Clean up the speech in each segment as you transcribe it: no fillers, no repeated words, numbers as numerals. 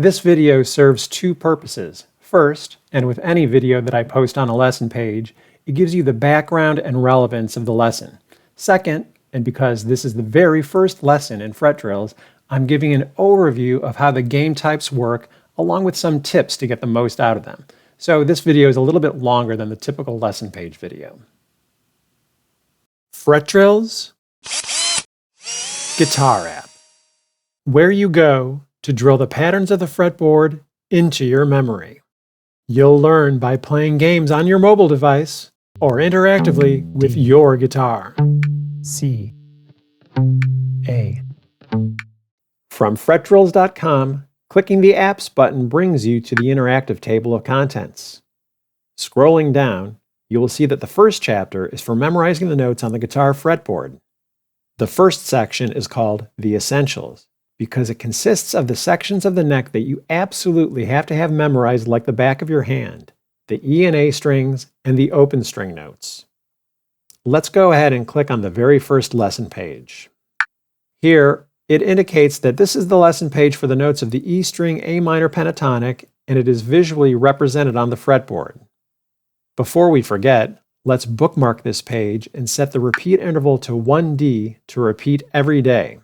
This video serves two purposes. First, and with any video that I post on a lesson page, it gives you the background and relevance of the lesson. Second, and because this is the very first lesson in fretDrills, I'm giving an overview of how the game types work along with some tips to get the most out of them. So this video is a little bit longer than the typical lesson page video. fretDrills, guitar app. Where you go to drill the patterns of the fretboard into your memory. You'll learn by playing games on your mobile device or interactively with your guitar. C, A. From fretDrills.com, clicking the Apps button brings you to the interactive table of contents. Scrolling down, you will see that the first chapter is for memorizing the notes on the guitar fretboard. The first section is called The Essentials, because it consists of the sections of the neck that you absolutely have to have memorized like the back of your hand, the E and A strings and the open string notes. Let's go ahead and click on the very first lesson page. Here, it indicates that this is the lesson page for the notes of the E string A minor pentatonic, and it is visually represented on the fretboard. Before we forget, let's bookmark this page and set the repeat interval to 1D to repeat every day.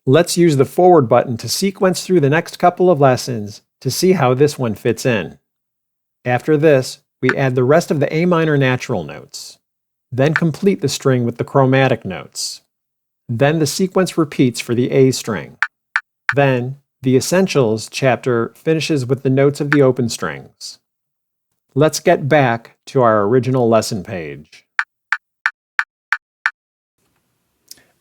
Let's use the forward button to sequence through the next couple of lessons to see how this one fits in. After this, we add the rest of the A minor natural notes. Then complete the string with the chromatic notes. Then the sequence repeats for the A string. Then, the Essentials chapter finishes with the notes of the open strings. Let's get back to our original lesson page.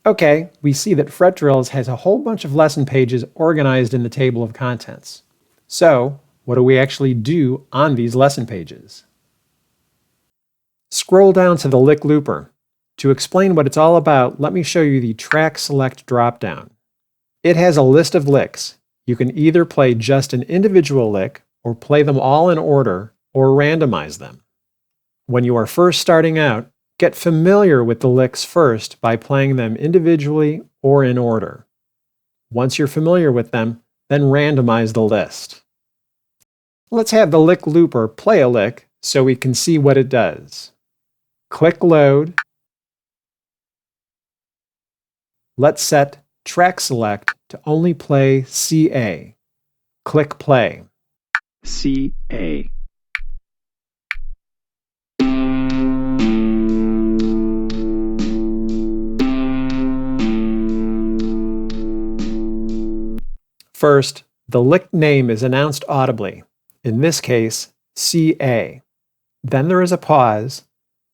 Okay, we see that fretDrills has a whole bunch of lesson pages organized in the table of contents. So, what do we actually do on these lesson pages? Scroll down to the lick looper. To explain what it's all about, let me show you the Track Select dropdown. It has a list of licks. You can either play just an individual lick, or play them all in order, or randomize them. When you are first starting out, get familiar with the licks first by playing them individually or in order. Once you're familiar with them, then randomize the list. Let's have the lick looper play a lick so we can see what it does. Click Load. Let's set Track Select to only play CA. Click Play. CA. First, the lick name is announced audibly, in this case, CA. Then there is a pause,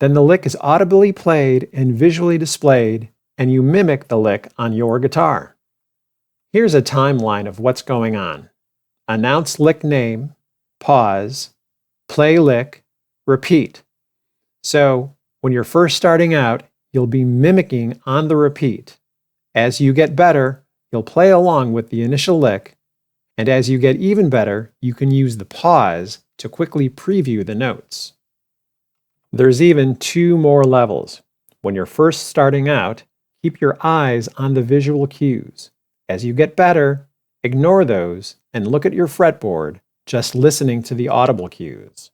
then the lick is audibly played and visually displayed, and you mimic the lick on your guitar. Here's a timeline of what's going on. Announce lick name, pause, play lick, repeat. So, when you're first starting out, you'll be mimicking on the repeat. As you get better, you'll play along with the initial lick, and as you get even better, you can use the pause to quickly preview the notes. There's even two more levels. When you're first starting out, keep your eyes on the visual cues. As you get better, ignore those and look at your fretboard, just listening to the audible cues.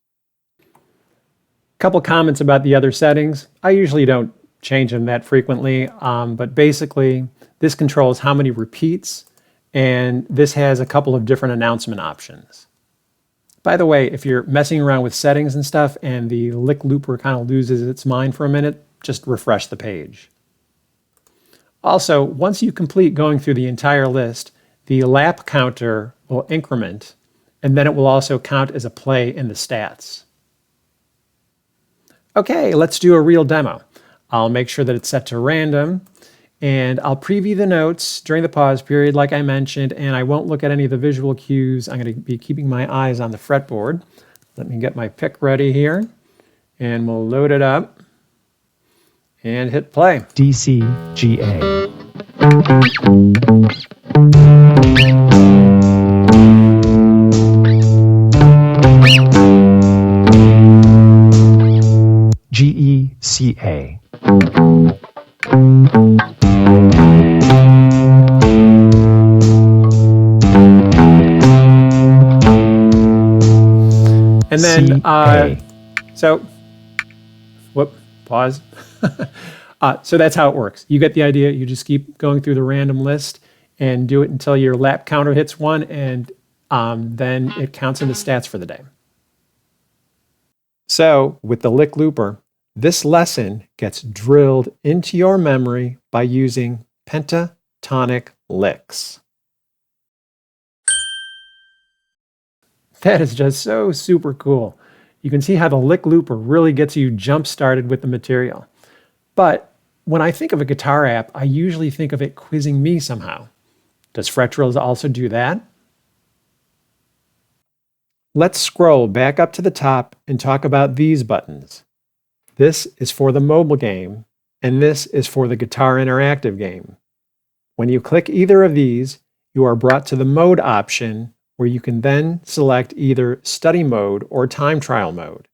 Couple comments about the other settings. I usually don't change them that frequently, but basically, this controls how many repeats, and this has a couple of different announcement options. By the way, if you're messing around with settings and stuff and the lick looper kind of loses its mind for a minute, just refresh the page. Also, once you complete going through the entire list, the lap counter will increment, and then it will also count as a play in the stats. Okay, let's do a real demo. I'll make sure that it's set to random, and I'll preview the notes during the pause period like I mentioned, and I won't look at any of the visual cues. I'm going to be keeping my eyes on the fretboard. Let me get my pick ready here, and we'll load it up and hit play. D, C, G, A. G, E, C, A. And then, C-A. so, whoop, pause. So that's how it works. You get the idea. You just keep going through the random list and do it until your lap counter hits 1, and then it counts in the stats for the day. So with the lick looper, this lesson gets drilled into your memory by using pentatonic licks. That is just so super cool. You can see how the lick looper really gets you jump started with the material. But when I think of a guitar app, I usually think of it quizzing me somehow. Does fretDrills also do that? Let's scroll back up to the top and talk about these buttons. This is for the mobile game, and this is for the guitar interactive game. When you click either of these, you are brought to the mode option, where you can then select either study mode or time trial mode.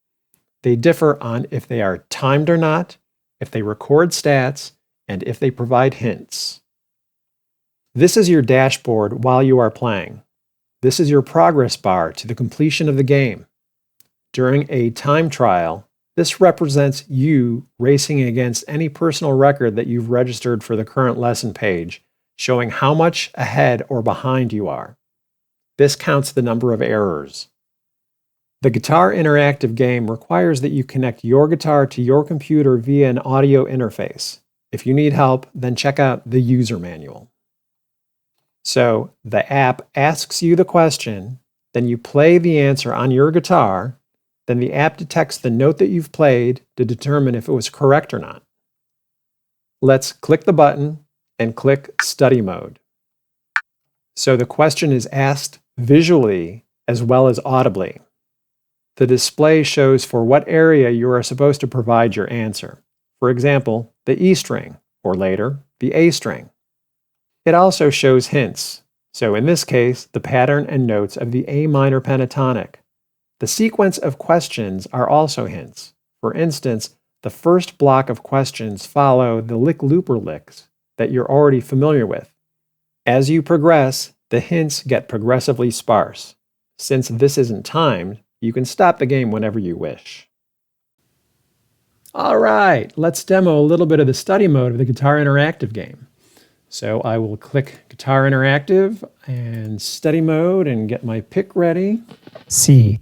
They differ on if they are timed or not, if they record stats, and if they provide hints. This is your dashboard while you are playing. This is your progress bar to the completion of the game. During a time trial, this represents you racing against any personal record that you've registered for the current lesson page, showing how much ahead or behind you are. This counts the number of errors. The guitar interactive game requires that you connect your guitar to your computer via an audio interface. If you need help, then check out the user manual. So the app asks you the question, then you play the answer on your guitar, then the app detects the note that you've played to determine if it was correct or not. Let's click the button and click Study Mode. So the question is asked visually as well as audibly. The display shows for what area you are supposed to provide your answer. For example, the E string, or later, the A string. It also shows hints. So in this case, the pattern and notes of the A minor pentatonic. The sequence of questions are also hints. For instance, the first block of questions follow the lick looper licks that you're already familiar with. As you progress, the hints get progressively sparse. Since this isn't timed, you can stop the game whenever you wish. All right, let's demo a little bit of the study mode of the Guitar Interactive game. So I will click Guitar Interactive and Study Mode and get my pick ready. C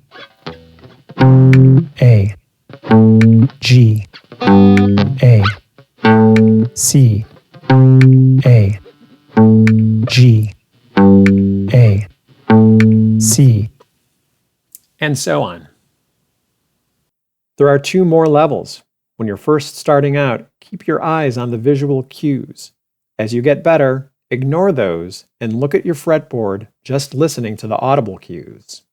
A G A C A G A C, and so on. There are 2 more levels. When you're first starting out, keep your eyes on the visual cues. As you get better, ignore those and look at your fretboard, just listening to the audible cues.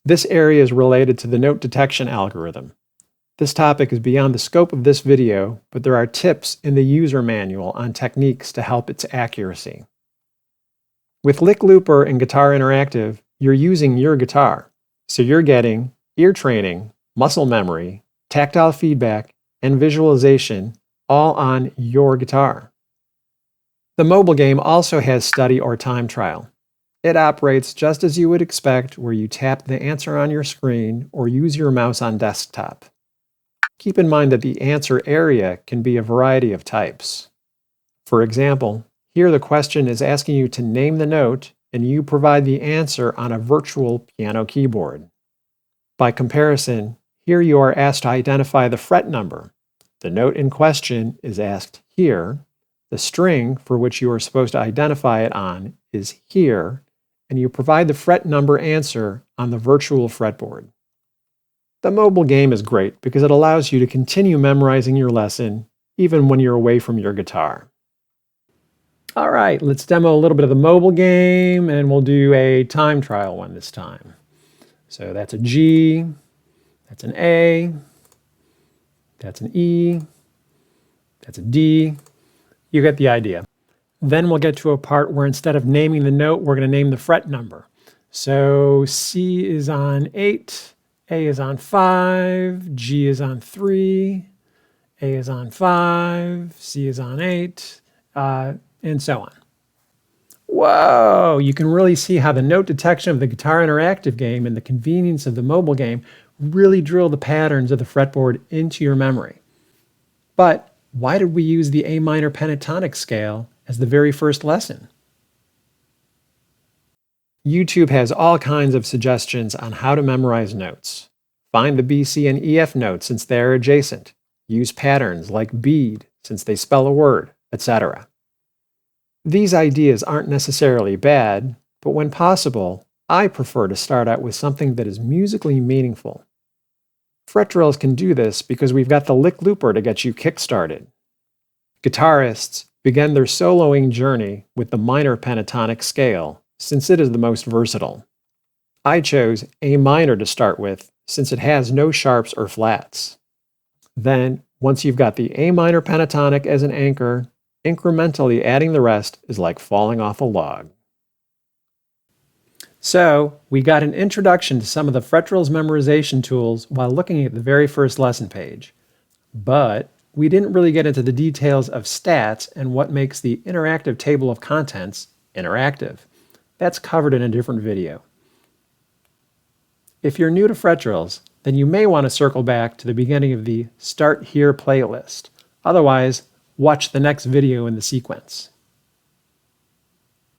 This area is related to the note detection algorithm. This topic is beyond the scope of this video, but there are tips in the user manual on techniques to help its accuracy. With Lick Looper and Guitar Interactive, you're using your guitar, so you're getting ear training, muscle memory, tactile feedback, and visualization all on your guitar. The mobile game also has study or time trial. It operates just as you would expect, where you tap the answer on your screen or use your mouse on desktop. Keep in mind that the answer area can be a variety of types. For example, here the question is asking you to name the note, and you provide the answer on a virtual piano keyboard. By comparison, here you are asked to identify the fret number. The note in question is asked here, the string for which you are supposed to identify it on is here, and you provide the fret number answer on the virtual fretboard. The mobile game is great because it allows you to continue memorizing your lesson even when you're away from your guitar. All right, let's demo a little bit of the mobile game, and we'll do a time trial one this time. So that's a G, that's an A, that's an E, that's a D. You get the idea. Then we'll get to a part where instead of naming the note, we're going to name the fret number. So C is on 8, A is on 5, G is on 3, A is on 5, C is on 8, and so on. Whoa! You can really see how the note detection of the guitar interactive game and the convenience of the mobile game really drill the patterns of the fretboard into your memory. But why did we use the A minor pentatonic scale as the very first lesson? YouTube has all kinds of suggestions on how to memorize notes. Find the B, C, and EF notes since they are adjacent. Use patterns like bead since they spell a word, etc. These ideas aren't necessarily bad, but when possible, I prefer to start out with something that is musically meaningful. FretDrills can do this because we've got the lick looper to get you kick-started. Guitarists begin their soloing journey with the minor pentatonic scale, since it is the most versatile. I chose A minor to start with since it has no sharps or flats. Then, once you've got the A minor pentatonic as an anchor, incrementally adding the rest is like falling off a log. So, we got an introduction to some of the FretDrills memorization tools while looking at the very first lesson page. But we didn't really get into the details of stats and what makes the interactive table of contents interactive. That's covered in a different video. If you're new to FretDrills, then you may want to circle back to the beginning of the Start Here playlist. Otherwise, watch the next video in the sequence.